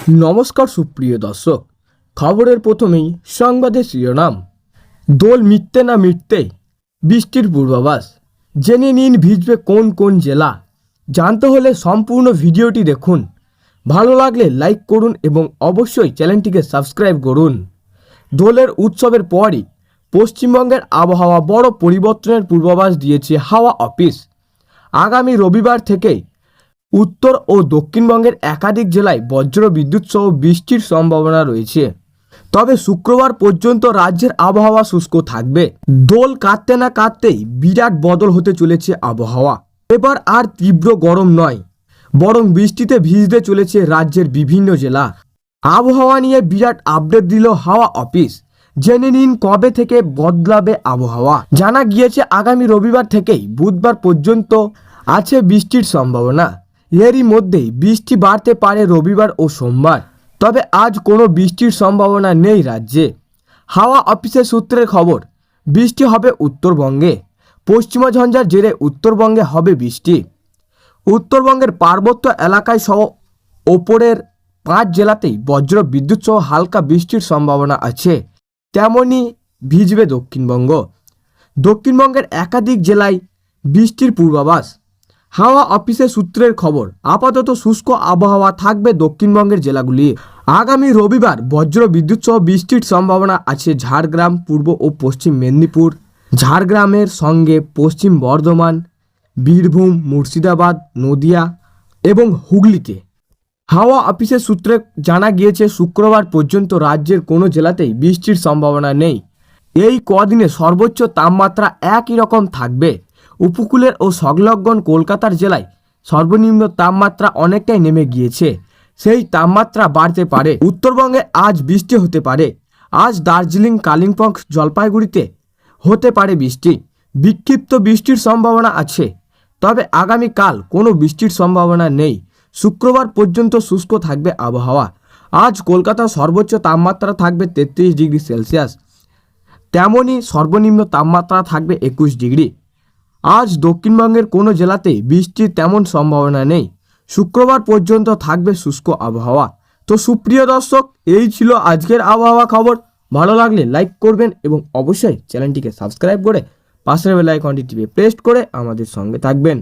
নমস্কার সুপ্রিয় দর্শক, খবরের প্রথমেই সংবাদের শিরোনাম। দোল মিটতে না মিটতেই বৃষ্টির পূর্বাভাস। জেনে নিন ভিজবে কোন কোন জেলা। জানতে হলে সম্পূর্ণ ভিডিওটি দেখুন। ভালো লাগলে লাইক করুন এবং অবশ্যই চ্যানেলটিকে সাবস্ক্রাইব করুন। দোলের উৎসবের পরই পশ্চিমবঙ্গের আবহাওয়া বড় পরিবর্তনের পূর্বাভাস দিয়েছে হাওয়া অফিস। আগামী রবিবার থেকেই উত্তর ও দক্ষিণবঙ্গের একাধিক জেলায় বজ্র বিদ্যুৎ সহ বৃষ্টির সম্ভাবনা রয়েছে। তবে শুক্রবার পর্যন্ত রাজ্যের আবহাওয়া শুষ্ক থাকবে। দোল কাটতে না কাটতেই বিরাট বদল হতে চলেছে আবহাওয়া। এবার আর তীব্র গরম নয়, বরং বৃষ্টিতে ভিজতে চলেছে রাজ্যের বিভিন্ন জেলা। আবহাওয়া নিয়ে বিরাট আপডেট দিল হাওয়া অফিস। জেনে নিন কবে থেকে বদলাবে আবহাওয়া। জানা গিয়েছে আগামী রবিবার থেকেই বুধবার পর্যন্ত আছে বৃষ্টির সম্ভাবনা। এরই মধ্যেই বৃষ্টি বাড়তে পারে রবিবার ও সোমবার। তবে আজ কোনো বৃষ্টির সম্ভাবনা নেই রাজ্যে। হাওয়া অফিসের সূত্রের খবর, বৃষ্টি হবে উত্তরবঙ্গে। পশ্চিমা ঝঞ্ঝার জেরে উত্তরবঙ্গে হবে বৃষ্টি। উত্তরবঙ্গের পার্বত্য এলাকায় সহ ওপরের 5 জেলাতেই বজ্র বিদ্যুৎ সহ হালকা বৃষ্টির সম্ভাবনা আছে। তেমনই ভিজবে দক্ষিণবঙ্গ। দক্ষিণবঙ্গের একাধিক জেলায় বৃষ্টির পূর্বাভাস। হাওয়া অফিসের সূত্রের খবর, আপাতত শুষ্ক আবহাওয়া থাকবে দক্ষিণবঙ্গের জেলাগুলি। আগামী রবিবার বজ্র বিদ্যুৎ সহ বৃষ্টির সম্ভাবনা আছে ঝাড়গ্রাম, পূর্ব ও পশ্চিম মেদিনীপুর, ঝাড়গ্রামের সঙ্গে পশ্চিম বর্ধমান, বীরভূম, মুর্শিদাবাদ, নদিয়া এবং হুগলিতে। হাওয়া অফিসের সূত্রে জানা গিয়েছে শুক্রবার পর্যন্ত রাজ্যের কোনো জেলাতেই বৃষ্টির সম্ভাবনা নেই। এই কদিনে সর্বোচ্চ তাপমাত্রা একই রকম থাকবে। উপকূলের ও সংলগ্ন কলকাতার জেলায় সর্বনিম্ন তাপমাত্রা অনেকটাই নেমে গিয়েছে। সেই তাপমাত্রা বাড়তে পারে। উত্তরবঙ্গে আজ বৃষ্টি হতে পারে। আজ দার্জিলিং, কালিম্পং, জলপাইগুড়িতে হতে পারে বৃষ্টি। বিক্ষিপ্ত বৃষ্টির সম্ভাবনা আছে, তবে আগামীকাল কোনো বৃষ্টির সম্ভাবনা নেই। শুক্রবার পর্যন্ত শুষ্ক থাকবে আবহাওয়া। আজ কলকাতার সর্বোচ্চ তাপমাত্রা থাকবে 33 ডিগ্রি সেলসিয়াস। তেমনই সর্বনিম্ন তাপমাত্রা থাকবে 21 ডিগ্রি। আজ দক্ষিণবঙ্গের কোনো জেলাতেই বৃষ্টির তেমন সম্ভাবনা নেই। শুক্রবার পর্যন্ত থাকবে শুষ্ক আবহাওয়া। তো সুপ্রিয় দর্শক, এই ছিল আজকের আবহাওয়া খবর। ভালো লাগলে লাইক করবেন এবং অবশ্যই চ্যানেলটিকে সাবস্ক্রাইব করে পাশের বেল আইকনটি টিপে প্রেস করে আমাদের সঙ্গে থাকবেন।